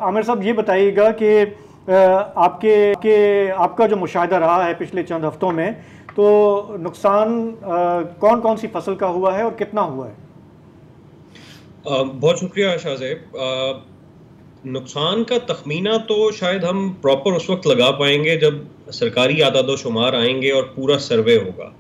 आमिर साहब ये बताइएगा कि आपका जो मुशाहिदा रहा है पिछले चंद हफ्तों में, तो नुकसान कौन कौन सी फसल का हुआ है और कितना हुआ है? बहुत शुक्रिया शाहज़ेब। नुकसान का तखमीना तो शायद हम प्रॉपर उस वक्त लगा पाएंगे जब सरकारी आदाद शुमार आएंगे और पूरा सर्वे होगा।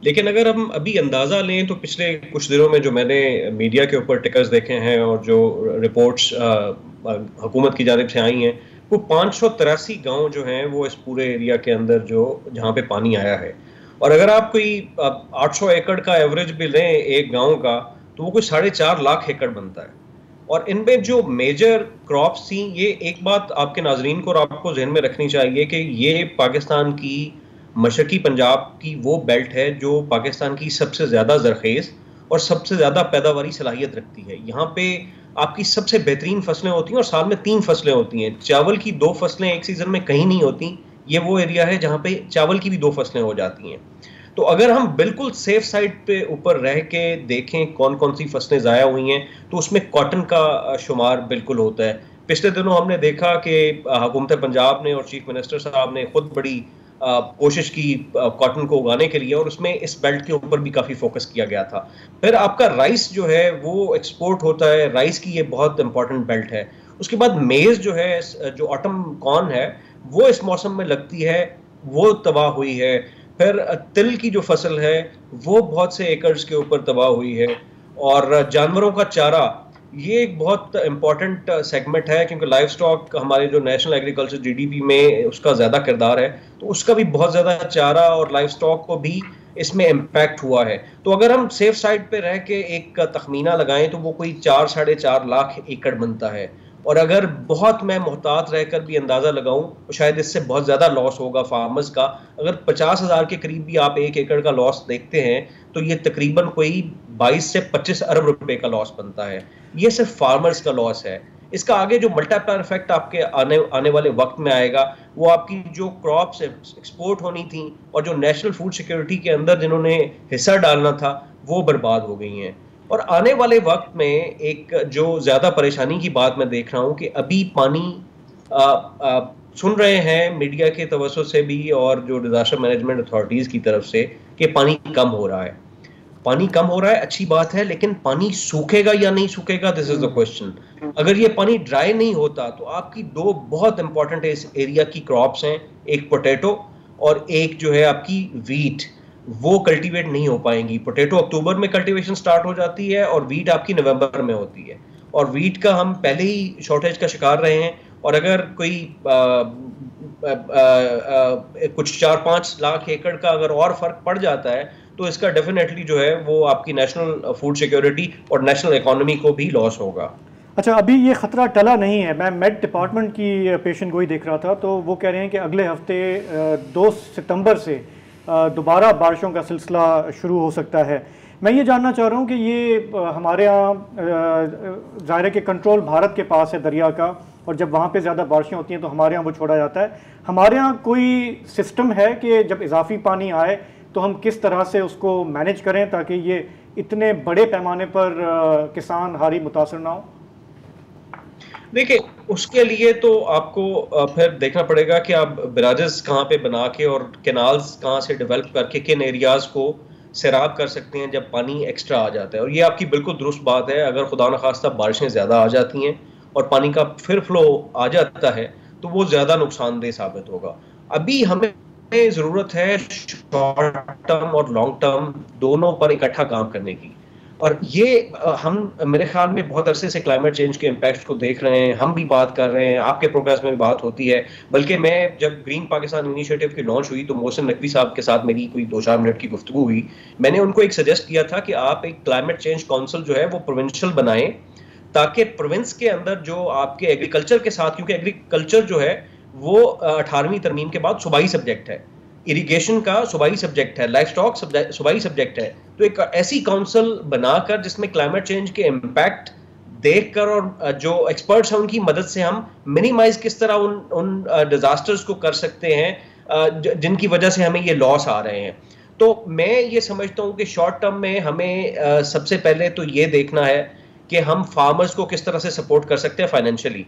लेकिन अगर हम अभी अंदाज़ा लें तो पिछले कुछ दिनों में जो मैंने मीडिया के ऊपर टिकर्स देखे हैं और जो रिपोर्ट्स हुकूमत की जानिब से आई हैं, वो 583 गांव जो हैं वो इस पूरे एरिया के अंदर जो जहाँ पे पानी आया है। और अगर आप कोई 800 एकड़ का एवरेज भी लें एक गांव का, तो वो कोई 4.5 लाख एकड़ बनता है। और इनमें जो मेजर क्रॉप्स थी, ये एक बात आपके नाजरीन को और आपको जहन में रखनी चाहिए कि ये पाकिस्तान की मशरकी पंजाब की वो बेल्ट है जो पाकिस्तान की सबसे ज़्यादा ज़रखेज़ और सबसे ज़्यादा पैदावारी सलाहियत रखती है। यहाँ पे आपकी सबसे बेहतरीन फसलें होती हैं और साल में 3 फसलें होती हैं। चावल की 2 फसलें एक सीज़न में कहीं नहीं होती। ये वो एरिया है जहाँ पे चावल की भी 2 फसलें हो जाती हैं। तो अगर हम बिल्कुल सेफ साइड पे ऊपर रह के देखें कौन कौन सी फसलें ज़ाया हुई हैं, तो उसमें कॉटन का शुमार बिल्कुल होता है। पिछले दिनों हमने देखा कि हुकूमत पंजाब ने और चीफ मिनिस्टर साहब ने खुद बड़ी कोशिश की कॉटन को उगाने के लिए, और उसमें इस बेल्ट के ऊपर भी काफ़ी फोकस किया गया था। फिर आपका राइस जो है वो एक्सपोर्ट होता है, राइस की ये बहुत इंपॉर्टेंट बेल्ट है। उसके बाद मेज़ जो है, जो ऑटम कॉर्न है, वो इस मौसम में लगती है, वो तबाह हुई है। फिर तिल की जो फसल है वो बहुत से एकर्स के ऊपर तबाह हुई है। और जानवरों का चारा ये एक बहुत इंपॉर्टेंट सेगमेंट है, क्योंकि लाइव स्टॉक हमारे जो नेशनल एग्रीकल्चर जीडीपी में उसका ज़्यादा किरदार है, तो उसका भी बहुत ज़्यादा चारा और लाइव स्टॉक को भी इसमें इम्पैक्ट हुआ है। तो अगर हम सेफ साइड पे रह के एक तखमीना लगाएं तो वो कोई 4-4.5 लाख एकड़ बनता है। और अगर बहुत मैं मोहतात रहकर भी अंदाज़ा लगाऊं तो शायद इससे बहुत ज़्यादा लॉस होगा फार्मर्स का। अगर 50,000 के करीब भी आप 1 एकड़ का लॉस देखते हैं तो ये तकरीबन कोई 22 से 25 अरब रुपए का लॉस बनता है। ये सिर्फ फार्मर्स का लॉस है। इसका आगे जो मल्टीप्लायर इफेक्ट आपके आने वाले वक्त में आएगा, वो आपकी जो क्रॉप्स एक्सपोर्ट होनी थी और जो नेशनल फूड सिक्योरिटी के अंदर जिन्होंने हिस्सा डालना था, वो बर्बाद हो गई हैं। और आने वाले वक्त में एक जो ज़्यादा परेशानी की बात मैं देख रहा हूँ कि अभी पानी सुन रहे हैं मीडिया के तवज्जो से भी और जो डिजास्टर मैनेजमेंट अथॉरिटीज़ की तरफ से कि पानी कम हो रहा है। पानी कम हो रहा है, अच्छी बात है, लेकिन पानी सूखेगा या नहीं सूखेगा, दिस इज द क्वेश्चन। अगर ये पानी ड्राई नहीं होता तो आपकी 2 बहुत इंपॉर्टेंट इस एरिया की क्रॉप्स हैं, एक पोटैटो और एक जो है आपकी वीट, वो कल्टीवेट नहीं हो पाएंगी। पोटैटो अक्टूबर में कल्टीवेशन स्टार्ट हो जाती है और वीट आपकी नवंबर में होती है। और वीट का हम पहले ही शॉर्टेज का शिकार रहे हैं। और अगर कोई कुछ 4-5 लाख एकड़ का अगर और फर्क पड़ जाता है तो इसका डेफिनेटली जो है वो आपकी नेशनल फूड सिक्योरिटी और नेशनल इकोनॉमी को भी लॉस होगा। अच्छा, अभी ये ख़तरा टला नहीं है। मैं मेट डिपार्टमेंट की पेशन गोई देख रहा था, तो वो कह रहे हैं कि अगले हफ्ते 2 सितंबर से दोबारा बारिशों का सिलसिला शुरू हो सकता है। मैं ये जानना चाह रहा हूँ कि ये हमारे यहाँ ज़ाहिर है कि कंट्रोल भारत के पास है दरिया का, और जब वहाँ पे ज़्यादा बारिशें होती हैं तो हमारे यहाँ वो छोड़ा जाता है। हमारे यहाँ कोई सिस्टम है कि जब इजाफी पानी आए तो हम किस तरह से उसको मैनेज करें ताकि ये इतने बड़े पैमाने पर किसान हारी मुतासर ना हो? देखिए, उसके लिए तो आपको फिर देखना पड़ेगा कि आप बराजेस कहाँ पे बना के और कैनाल्स कहाँ से डेवलप करके किन एरियाज़ को सैराब कर सकते हैं जब पानी एक्स्ट्रा आ जाता है। और ये आपकी बिल्कुल दुरुस्त बात है, अगर खुदा न खास्ता बारिशें ज़्यादा आ जाती हैं और पानी का फिर फ्लो आ जाता है तो वो ज़्यादा नुकसानदेह साबित होगा। अभी हमें ज़रूरत है शॉर्ट टर्म और लॉन्ग टर्म दोनों पर इकट्ठा काम करने की। और ये हम मेरे ख्याल में बहुत अरसे से क्लाइमेट चेंज के इम्पैक्ट को देख रहे हैं, हम भी बात कर रहे हैं, आपके प्रोग्राम्स में भी बात होती है। बल्कि मैं जब ग्रीन पाकिस्तान इनिशिएटिव की लॉन्च हुई तो मोहसिन नकवी साहब के साथ मेरी कोई 2-4 मिनट की गुफ्तगू हुई। मैंने उनको एक सजेस्ट किया था कि आप एक क्लाइमेट चेंज काउंसिल जो है वो प्रोविंशियल बनाएं, ताकि प्रोविंस के अंदर जो आपके एग्रीकल्चर के साथ, क्योंकि एग्रीकल्चर जो है वो 18वीं तरमीम के बाद सूबाई सब्जेक्ट है, इरिगेशन का सूबाई सब्जेक्ट है, लाइफ स्टॉक सूबाई सब्जेक्ट है। तो एक ऐसी काउंसिल बनाकर जिसमें क्लाइमेट चेंज के इम्पैक्ट देखकर और जो एक्सपर्ट्स हैं उनकी मदद से हम मिनिमाइज किस तरह उन डिजास्टर्स को कर सकते हैं जिनकी वजह से हमें ये लॉस आ रहे हैं। तो मैं ये समझता हूँ कि शॉर्ट टर्म में हमें सबसे पहले तो ये देखना है कि हम फार्मर्स को किस तरह से सपोर्ट कर सकते हैं फाइनेंशियली।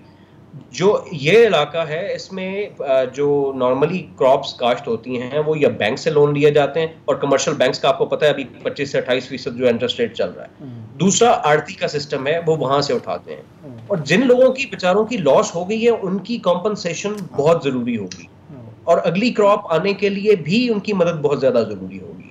जो ये इलाका है इसमें जो नॉर्मली क्रॉप्स काश्त होती हैं वो या बैंक से लोन लिए जाते हैं, और कमर्शियल बैंक्स का आपको पता है अभी 25 से 28% जो इंटरेस्ट रेट चल रहा है। दूसरा आड़ती का सिस्टम है, वो वहां से उठाते हैं। और जिन लोगों की बेचारों की लॉस हो गई है उनकी कॉम्पनसेशन बहुत जरूरी होगी, और अगली क्रॉप आने के लिए भी उनकी मदद बहुत ज्यादा जरूरी होगी।